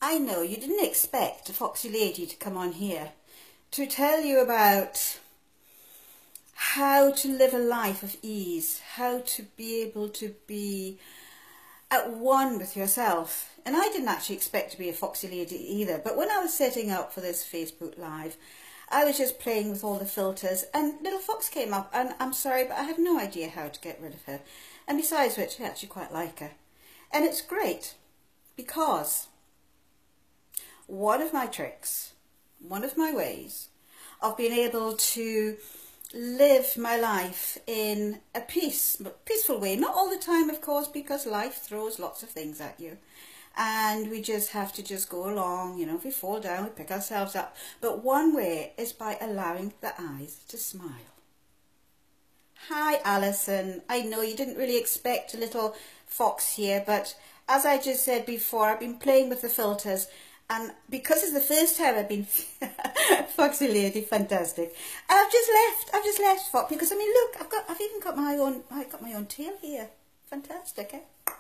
I know you didn't expect a foxy lady to come on here to tell you about how to live a life of ease, how to be able to be at one with yourself. And I didn't actually expect to be a foxy lady either, but when I was setting up for this Facebook Live, I was just playing with all the filters and little fox came up, and I'm sorry, but I have no idea how to get rid of her. And besides which, I actually quite like her. And it's great because one of my tricks, one of my ways of being able to live my life in a peaceful way, not all the time of course, because life throws lots of things at you and we just have to just go along, you know, if we fall down we pick ourselves up, but one way is by allowing the eyes to smile. Hi Alison, I know you didn't really expect a little fox here, but as I just said before, I've been playing with the filters. And because it's the first time I've been foxy lady, fantastic. And I've just left fox because I mean, look, I've even got my own tail here, fantastic, eh?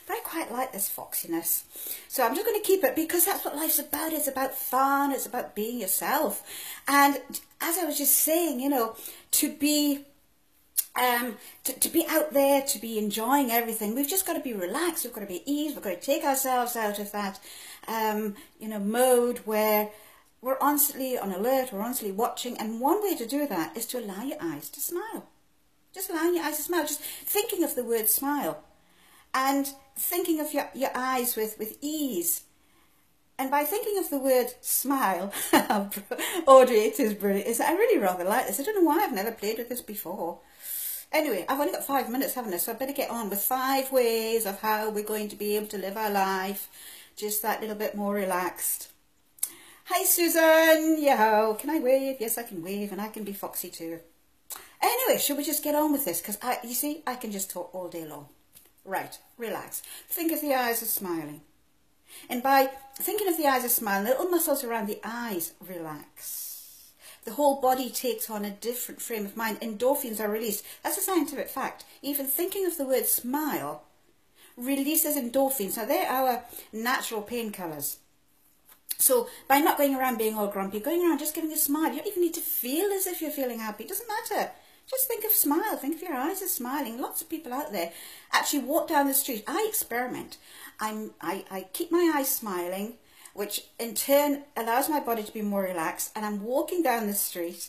But I quite like this foxiness, so I'm just going to keep it because that's what life's about. It's about fun. It's about being yourself. And as I was just saying, you know, to be out there, to be enjoying everything, we've just got to be relaxed, we've got to be eased, we've got to take ourselves out of that, you know, mode where we're constantly on alert, we're constantly watching, and one way to do that is to allow your eyes to smile. Just allowing your eyes to smile, just thinking of the word smile, and thinking of your eyes with ease. And by thinking of the word smile, Audrey, it is brilliant. I really rather like this. I don't know why I've never played with this before. Anyway, I've only got 5 minutes, haven't I? So I better get on with 5 ways of how we're going to be able to live our life just that little bit more relaxed. Hi Susan, yo, can I wave? Yes, I can wave, and I can be foxy too. Anyway, should we just get on with this? Because you see, I can just talk all day long. Right, relax. Think of the eyes as smiling. And by thinking of the eyes as smiling, the little muscles around the eyes relax. The whole body takes on a different frame of mind. Endorphins are released. That's a scientific fact. Even thinking of the word smile releases endorphins. Now, they're our natural painkillers. So by not going around being all grumpy, going around just giving a smile, you don't even need to feel as if you're feeling happy. It doesn't matter. Just think of smile. Think of your eyes as smiling. Lots of people out there actually walk down the street. I experiment. I keep my eyes smiling, which in turn allows my body to be more relaxed, and I'm walking down the street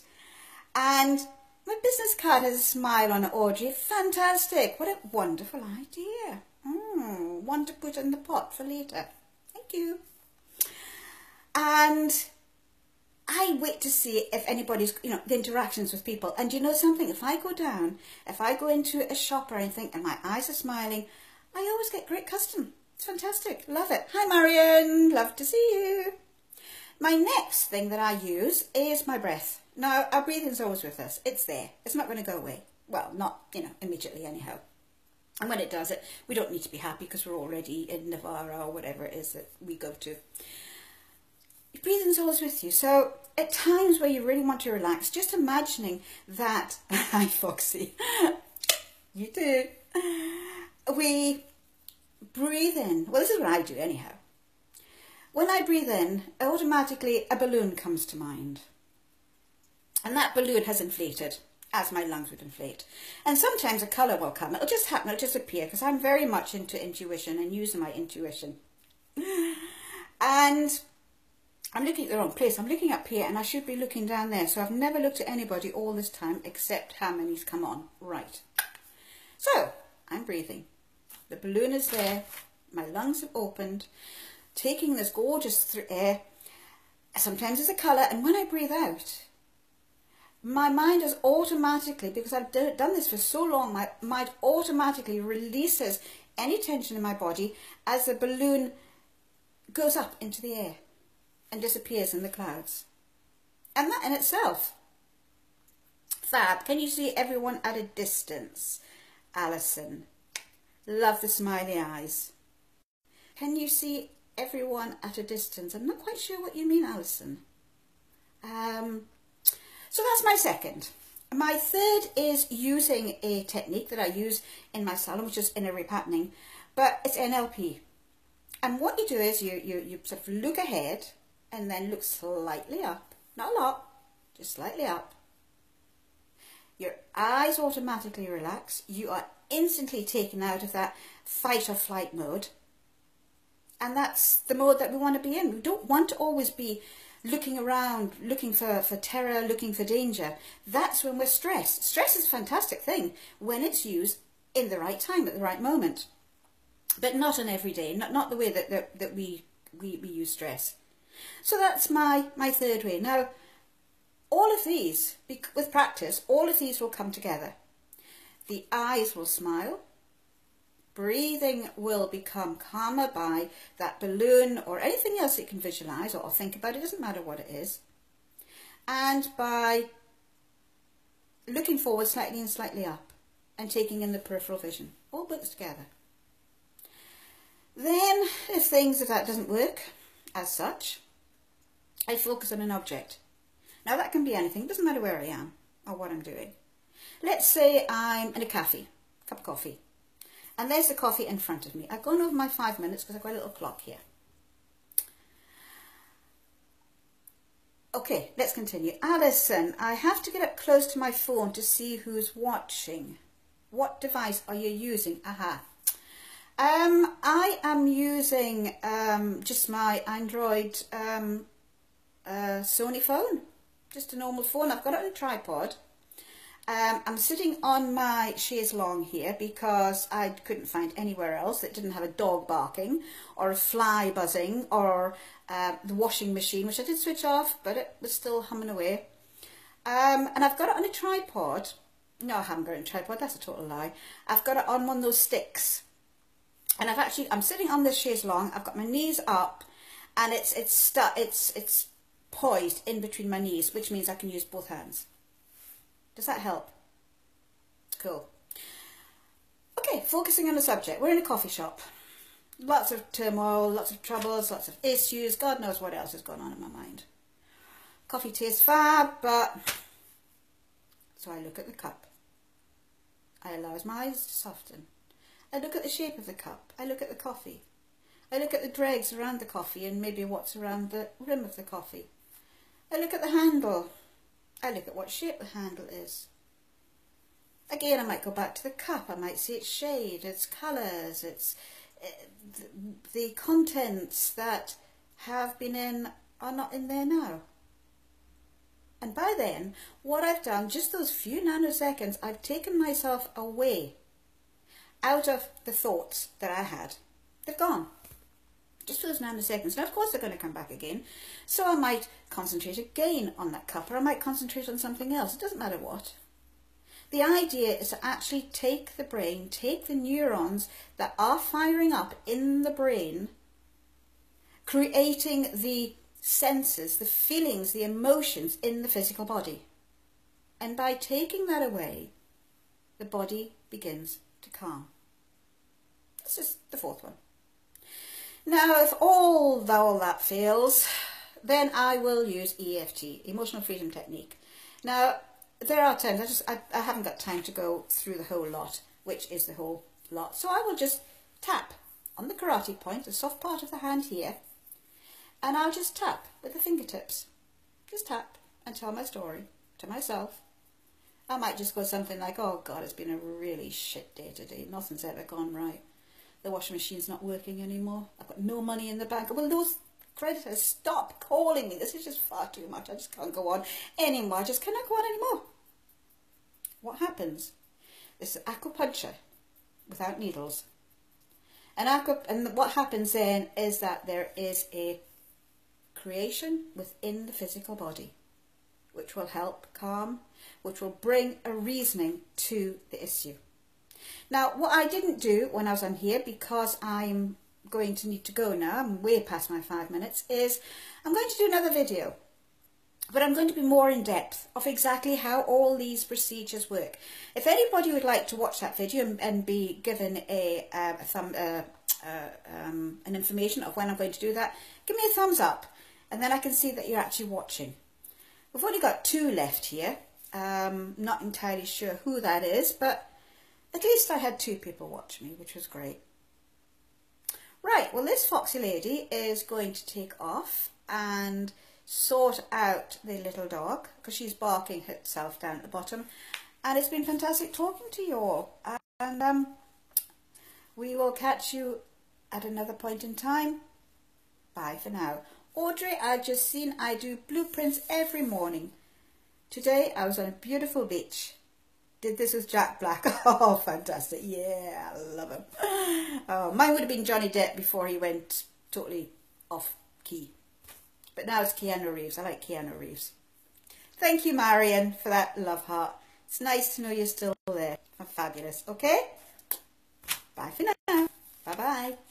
and my business card has a smile on it, Audrey. Fantastic. What a wonderful idea. One to put in the pot for later. Thank you. And I wait to see if anybody's, you know, the interactions with people. And you know something, if I go into a shop or anything and my eyes are smiling, I always get great custom. It's fantastic. Love it. Hi Marion, love to see you. My next thing that I use is my breath. Now, our breathing's always with us. It's there. It's not going to go away. Well, not, you know, immediately anyhow. And when it does it, we don't need to be happy because we're already in Navarra or whatever it is that we go to. Your breathing's always with you. So at times where you really want to relax, just imagining that, hi Foxy, you too, we breathe in. Well, this is what I do anyhow. When I breathe in, automatically a balloon comes to mind. And that balloon has inflated, as my lungs would inflate. And sometimes a colour will come. It'll just happen, it'll just appear, because I'm very much into intuition and using my intuition. And I'm looking at the wrong place. I'm looking up here and I should be looking down there. So I've never looked at anybody all this time except how many's come on. Right. So I'm breathing. The balloon is there. My lungs have opened. Taking this gorgeous air. Sometimes there's a colour. And when I breathe out, my mind is automatically, because I've done this for so long, my mind automatically releases any tension in my body as the balloon goes up into the air and disappears in the clouds. And that in itself, fab. Can you see everyone at a distance? Alison, love the smiley eyes. Can you see everyone at a distance? I'm not quite sure what you mean, Alison. So that's my second. My third is using a technique that I use in my salon, which is inner repatterning, but it's NLP. And what you do is you sort of look ahead and then look slightly up. Not a lot, just slightly up. Your eyes automatically relax. You are instantly taken out of that fight or flight mode. And that's the mode that we want to be in. We don't want to always be looking around, looking for terror, looking for danger. That's when we're stressed. Stress is a fantastic thing when it's used in the right time, at the right moment. But not on every day, not the way that we use stress. So that's my third way. Now, all of these, with practice, all of these will come together. The eyes will smile. Breathing will become calmer by that balloon or anything else you can visualize or think about. It doesn't matter what it is. And by looking forward slightly and slightly up and taking in the peripheral vision. All works together. Then, if that doesn't work as such, I focus on an object. Now that can be anything. It doesn't matter where I am or what I'm doing. Let's say I'm in a cafe, cup of coffee. And there's the coffee in front of me. I've gone over my 5 minutes because I've got a little clock here. Okay, let's continue. Alison, I have to get up close to my phone to see who's watching. What device are you using? Aha. I am using just my Android Sony phone. Just a normal phone. I've got it on a tripod. I'm sitting on my chaise longue here because I couldn't find anywhere else that didn't have a dog barking or a fly buzzing or the washing machine, which I did switch off, but it was still humming away. And I've got it on a tripod. No, I haven't got it on a tripod. That's a total lie. I've got it on one of those sticks. And I'm sitting on this chaise longue. I've got my knees up, and it's poised in between my knees, which means I can use both hands. Does that help? Cool. Okay, focusing on the subject. We're in a coffee shop. Lots of turmoil, lots of troubles, lots of issues. God knows what else is going on in my mind. Coffee tastes fab, but... So I look at the cup. I allow my eyes to soften. I look at the shape of the cup. I look at the coffee. I look at the dregs around the coffee and maybe what's around the rim of the coffee. I look at the handle. I look at what shape the handle is. Again, I might go back to the cup. I might see its shade, its colours, the contents that have been in are not in there now. And by then, what I've done, just those few nanoseconds, I've taken myself away out of the thoughts that I had. They've gone. Just for those nanoseconds. Now, of course, they're going to come back again. So I might concentrate again on that cup, or I might concentrate on something else. It doesn't matter what. The idea is to actually take the brain, take the neurons that are firing up in the brain, creating the senses, the feelings, the emotions in the physical body. And by taking that away, the body begins to calm. This is the fourth one. Now, if all that fails, then I will use EFT, Emotional Freedom Technique. Now, there are times I haven't got time to go through the whole lot, which is the whole lot. So I will just tap on the karate point, the soft part of the hand here, and I'll just tap with the fingertips. Just tap and tell my story to myself. I might just go something like, oh God, it's been a really shit day today. Nothing's ever gone right. The washing machine's not working anymore. I've got no money in the bank. Well, those creditors, stop calling me. This is just far too much. I just can't go on anymore. I just cannot go on anymore. What happens? This is acupuncture without needles. And what happens then is that there is a creation within the physical body, which will help calm, which will bring a reasoning to the issue. Now, what I didn't do when I was on here, because I'm going to need to go now, I'm way past my 5 minutes, is I'm going to do another video. But I'm going to be more in depth of exactly how all these procedures work. If anybody would like to watch that video and be given an information of when I'm going to do that, give me a thumbs up, and then I can see that you're actually watching. We've only got 2 left here. Not entirely sure who that is, but at least I had 2 people watch me, which was great. Right, well this foxy lady is going to take off and sort out the little dog because she's barking herself down at the bottom. And it's been fantastic talking to you all. And we will catch you at another point in time. Bye for now. Audrey, I've just seen I do blueprints every morning. Today I was on a beautiful beach. Did this with Jack Black. Oh, fantastic. Yeah, I love him. Oh, mine would have been Johnny Depp before he went totally off key. But now it's Keanu Reeves. I like Keanu Reeves. Thank you, Marion, for that love heart. It's nice to know you're still there. Fabulous. Okay? Bye for now. Bye-bye.